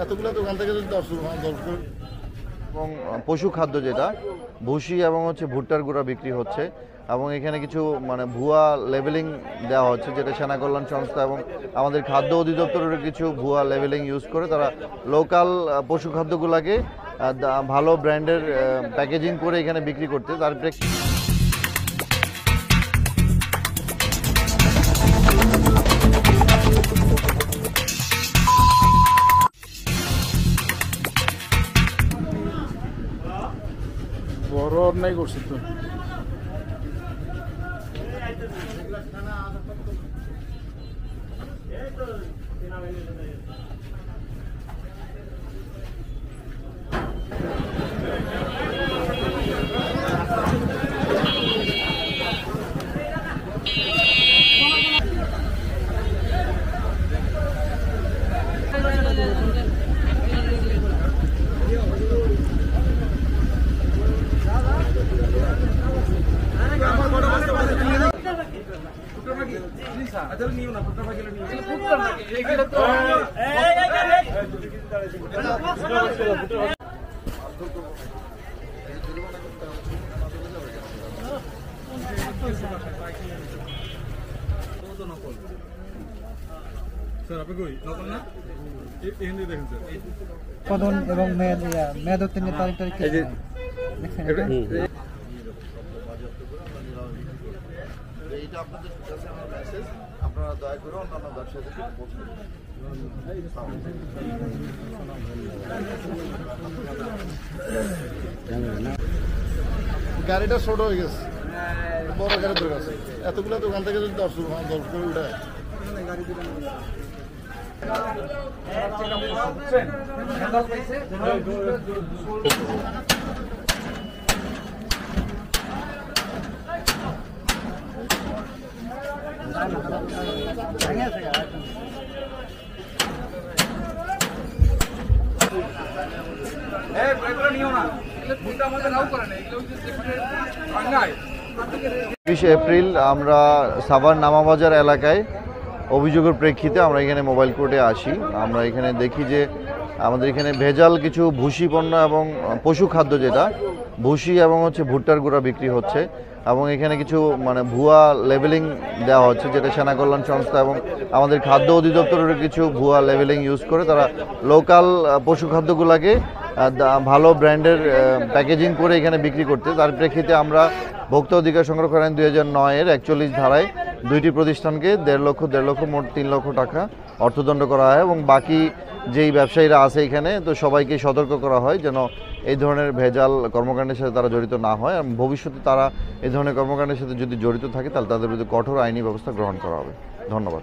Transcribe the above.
এতগুলো দোকান থেকে যদি দর্শক এবং পশু খাদ্য যেটা ভুসি এবং ভুট্টার গুঁড়া বিক্রি হচ্ছে এবং এখানে কিছু ভুয়া লেবেলিং দেওয়া হচ্ছে, যেটা সেনা কল্যাণ সংস্থা এবং আমাদের খাদ্য অধিদপ্তরের কিছু ভুয়া লেবেলিং ইউজ করে তারা লোকাল পশু খাদ্যগুলোকে ভালো ব্র্যান্ডের প্যাকেজিং করে এখানে বিক্রি করতে, তার বড় অন্যায় করছে তো। উৎপাদন এবং মেয়াদোত্তীর্ণের তারিখ এইটা আপনাদের কাছে আমার মেসেজ, আপনারা দয়া করে অন্যান্য ব্যবসায়ীদেরকে পোস্ট করুন। গাড়িটা ছোট হয়ে গেছে, বড় গাড়ি ধরে গেছে। এতগুলো দোকান থেকে যদি দর্শক করে উঠায় এপ্রিল আমরা সাভার নামাবাজার এলাকায় অভিযোগের প্রেক্ষিতে আমরা এখানে মোবাইল কোর্টে আসি। আমরা এখানে দেখি যে আমাদের এখানে ভেজাল কিছু ভুসি পণ্য এবং পশু খাদ্য যেটা ভুসি এবং ভুট্টার গুঁড়া বিক্রি হচ্ছে এবং এখানে কিছু ভুয়া লেবেলিং দেওয়া হচ্ছে, যেটা সেনা কল্যাণ সংস্থা এবং আমাদের খাদ্য অধিদপ্তরের কিছু ভুয়া লেবেলিং ইউজ করে তারা লোকাল পশু খাদ্যগুলোকে ভালো ব্র্যান্ডের প্যাকেজিং করে এখানে বিক্রি করতে, তার প্রেক্ষিতে আমরা ভোক্তা অধিকার সংরক্ষণ আইন 2009-এর 41 ধারায় দুইটি প্রতিষ্ঠানকে 1.5 লক্ষ মোট 3 লক্ষ টাকা অর্থদণ্ড করা হয় এবং বাকি যেই ব্যবসায়ীরা আছে এখানে তো সবাইকে সতর্ক করা হয় যেন এই ধরনের ভেজাল কর্মকাণ্ডের সাথে তারা জড়িত না হয় এবং ভবিষ্যতে তারা এই ধরনের কর্মকাণ্ডের সাথে যদি জড়িত থাকে তাহলে তাদের বিরুদ্ধে কঠোর আইনি ব্যবস্থা গ্রহণ করা হবে। ধন্যবাদ।